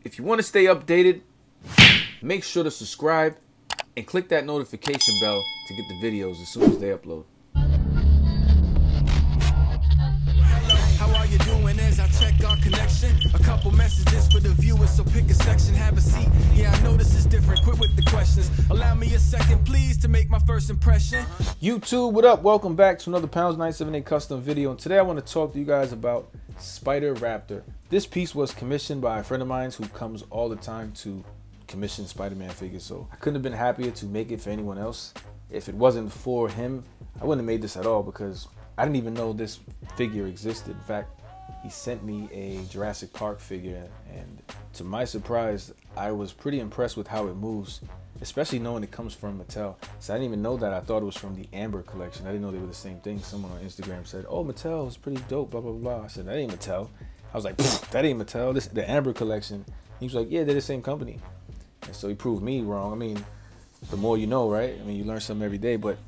If you want to stay updated, make sure to subscribe and click that notification bell to get the videos as soon as they upload. How are you doing as I check our connection? A couple messages for the viewers, so pick a section, have a seat. Yeah, I know this is different, quit with the questions. Allow me a second, please, to make my first impression. YouTube, what up? Welcome back to another Pounds 978 custom video. And today I want to talk to you guys about Spider-Raptor. This piece was commissioned by a friend of mine who comes all the time to commission Spider-Man figures. So I couldn't have been happier to make it for anyone else. If it wasn't for him, I wouldn't have made this at all because I didn't even know this figure existed. In fact, he sent me a Jurassic Park figure, and to my surprise, I was pretty impressed with how it moves, especially knowing it comes from Mattel. So I didn't even know that. I thought it was from the Amber collection. I didn't know they were the same thing. Someone on Instagram said, "Oh, Mattel is pretty dope, blah, blah, blah." I said, "That ain't Mattel." I was like, "That ain't Mattel. This is the Amber collection." He was like, "Yeah, they're the same company." And so he proved me wrong. I mean, the more you know, right? I mean, you learn something every day. But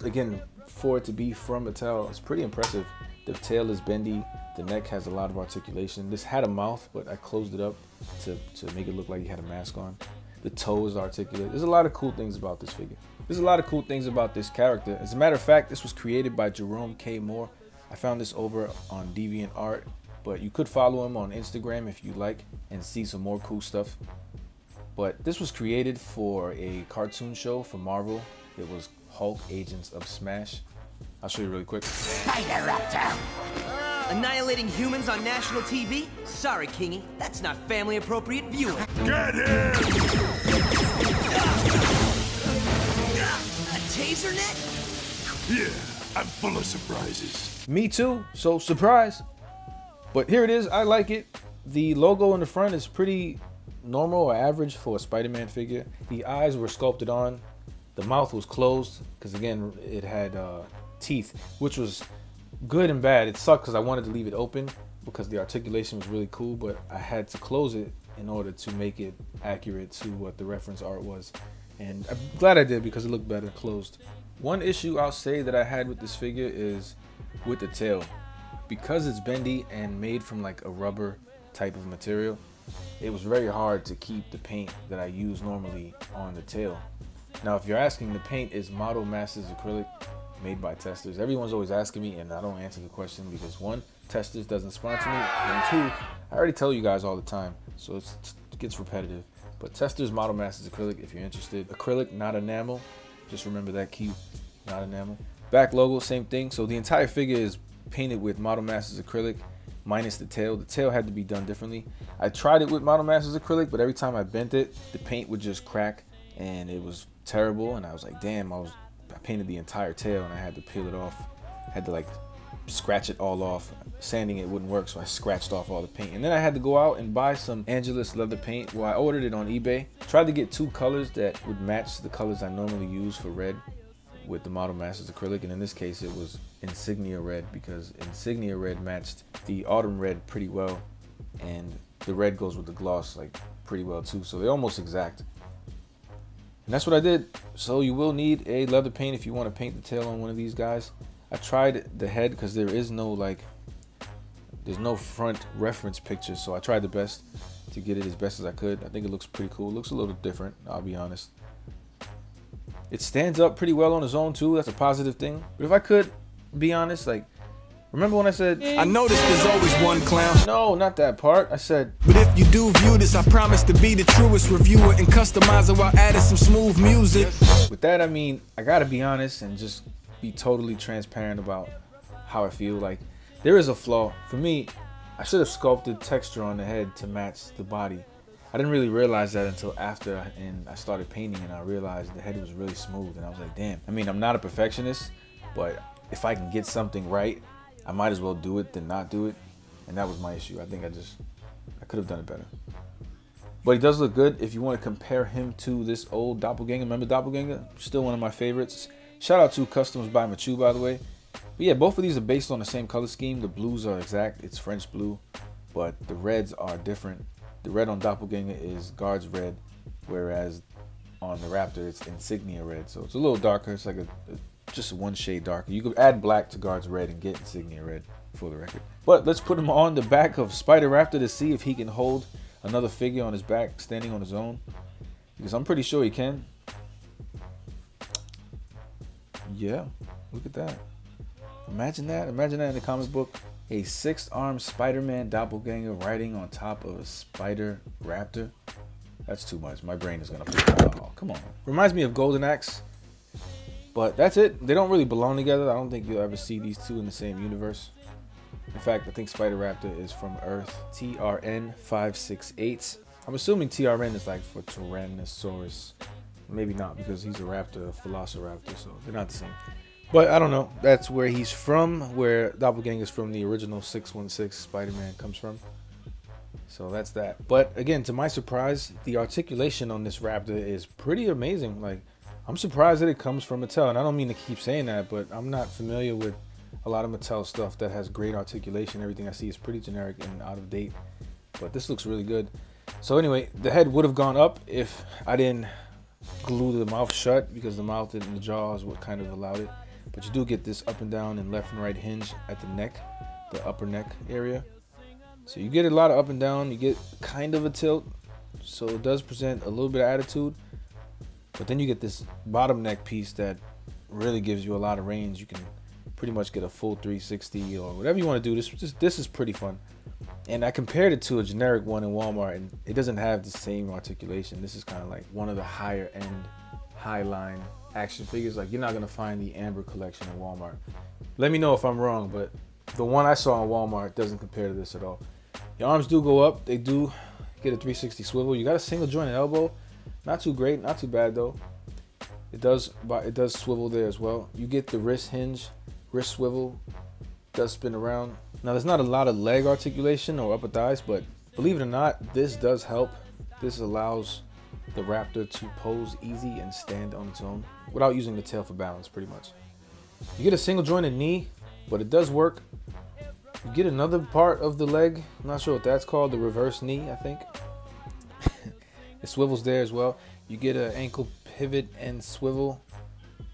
again, for it to be from Mattel, it's pretty impressive. The tail is bendy. The neck has a lot of articulation. This had a mouth, but I closed it up to make it look like he had a mask on. The toe is articulate. There's a lot of cool things about this figure. There's a lot of cool things about this character. As a matter of fact, this was created by Jerome K Moore. I found this over on DeviantArt, but you could follow him on Instagram if you like and see some more cool stuff. But this was created for a cartoon show for Marvel. It was Hulk Agents of Smash. I'll show you really quick. Spider-Raptor! Annihilating humans on national TV? Sorry, Kingy, that's not family-appropriate viewing. Get him! A taser net? Yeah, I'm full of surprises. Me too, so surprise. But here it is, I like it. The logo in the front is pretty normal or average for a Spider-Man figure. The eyes were sculpted on. The mouth was closed because again, it had teeth, which was good and bad. It sucked because I wanted to leave it open because the articulation was really cool, but I had to close it in order to make it accurate to what the reference art was. And I'm glad I did because it looked better closed. One issue I'll say that I had with this figure is with the tail. Because it's bendy and made from like a rubber type of material, it was very hard to keep the paint that I use normally on the tail. Now, if you're asking, the paint is Model Masters acrylic made by Testers. Everyone's always asking me, and I don't answer the question because one, Testers doesn't sponsor me, and two, I already tell you guys all the time, so it gets repetitive. But Testers Model Masters acrylic, if you're interested. Acrylic, not enamel. Just remember that key, not enamel. Back logo, same thing. So the entire figure is painted with Model Masters acrylic, minus the tail. The tail had to be done differently. I tried it with Model Masters acrylic, but every time I bent it, the paint would just crack, and it was terrible. And I was like, damn, I painted the entire tail and I had to peel it off. I had to like scratch it all off. Sanding it wouldn't work, so I scratched off all the paint. And then I had to go out and buy some Angelus leather paint. Well, I ordered it on eBay. Tried to get two colors that would match the colors I normally use for red with the Model Masters acrylic, and in this case it was Insignia red because Insignia red matched the autumn red pretty well, and the red goes with the gloss like pretty well too, so they're almost exact. And that's what I did. So you will need a leather paint if you want to paint the tail on one of these guys. I tried the head because there is no there's no front reference picture, so I tried the best to get it as best as I could. I think it looks pretty cool. It looks a little different, I'll be honest. It stands up pretty well on its own too. That's a positive thing. But if I could be honest, like, remember when I said, I noticed there's always one clown. No, not that part. I said, but if you do view this, I promise to be the truest reviewer and customizer while adding some smooth music. With that, I mean, I gotta be honest and just be totally transparent about how I feel. Like, there is a flaw. For me, I should have sculpted texture on the head to match the body. I didn't really realize that until after and I started painting, and I realized the head was really smooth, and I was like, damn. I mean, I'm not a perfectionist, but if I can get something right, I might as well do it than not do it. And that was my issue. I think I could have done it better. But he does look good. If you want to compare him to this old Doppelganger, remember Doppelganger? Still one of my favorites. Shout out to Customs by Machu, by the way. But yeah, both of these are based on the same color scheme. The blues are exact. It's French blue, but the reds are different. The red on Doppelganger is Guards red, whereas on the Raptor it's Insignia red. So it's a little darker. It's like just one shade darker. You could add black to Guards red and get Insignia red, for the record. But let's put him on the back of Spider-Raptor to see if he can hold another figure on his back standing on his own, because I'm pretty sure he can. Yeah, look at that. Imagine that. Imagine that in the comic book. A 6-armed Spider-Man doppelganger riding on top of a Spider-Raptor. That's too much. My brain is gonna put. Oh, come on. Reminds me of Golden Axe. But that's it. They don't really belong together. I don't think you'll ever see these two in the same universe. In fact, I think Spider-Raptor is from Earth TRN 568. I'm assuming TRN is like for Tyrannosaurus. Maybe not, because he's a raptor, a Velociraptor, so they're not the same. But I don't know. That's where he's from, where Doppelganger's from the original 616 Spider-Man comes from. So that's that. But again, to my surprise, the articulation on this raptor is pretty amazing. Like, I'm surprised that it comes from Mattel. And I don't mean to keep saying that, but I'm not familiar with a lot of Mattel stuff that has great articulation. Everything I see is pretty generic and out of date. But this looks really good. So anyway, the head would have gone up if I didn't glue the mouth shut, because the mouth and the jaw is what kind of allowed it. But you do get this up and down and left and right hinge at the neck, the upper neck area. So you get a lot of up and down. You get kind of a tilt, so it does present a little bit of attitude. But then you get this bottom neck piece that really gives you a lot of range. You can pretty much get a full 360 or whatever you want to do. This is pretty fun. And I compared it to a generic one in Walmart, and it doesn't have the same articulation. This is kind of like one of the higher end, high line action figures. Like, you're not gonna find the Amber collection in Walmart. Let me know if I'm wrong, but the one I saw in Walmart doesn't compare to this at all. Your arms do go up. They do get a 360 swivel. You got a single jointed elbow. Not too great, not too bad though. It does swivel there as well. You get the wrist hinge, wrist swivel, does spin around. Now, there's not a lot of leg articulation or upper thighs, but believe it or not, this does help. This allows the Raptor to pose easy and stand on its own without using the tail for balance, pretty much. You get a single jointed knee, but it does work. You get another part of the leg. I'm not sure what that's called, the reverse knee, I think. It swivels there as well. You get an ankle pivot and swivel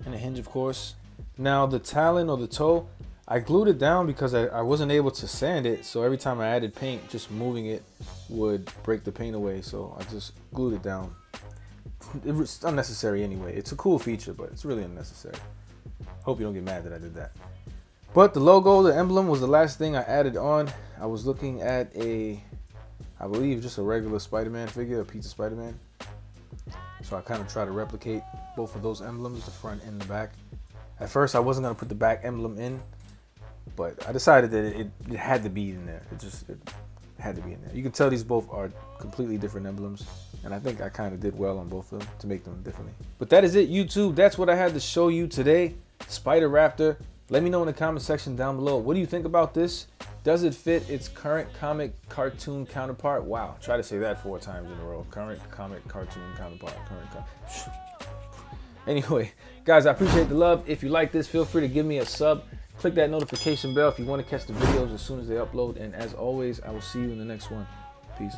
and a hinge, of course. Now, the talon or the toe, I glued it down because I wasn't able to sand it, so every time I added paint, just moving it would break the paint away, so I just glued it down. It's unnecessary anyway. It's a cool feature, but it's really unnecessary. Hope you don't get mad that I did that. But the logo, the emblem, was the last thing I added on. I was looking at I believe just a regular Spider-Man figure, a pizza Spider-Man. So I kind of try to replicate both of those emblems, the front and the back. At first, I wasn't going to put the back emblem in, but I decided that it had to be in there. It had to be in there. You can tell these both are completely different emblems, and I think I kind of did well on both of them to make them differently. But that is it, YouTube. That's what I had to show you today. Spider-Raptor. Let me know in the comment section down below. What do you think about this? Does it fit its current comic cartoon counterpart? Wow, try to say that 4 times in a row. Current comic cartoon counterpart. Anyway, guys, I appreciate the love. If you like this, feel free to give me a sub. Click that notification bell if you want to catch the videos as soon as they upload. And as always, I will see you in the next one. Peace.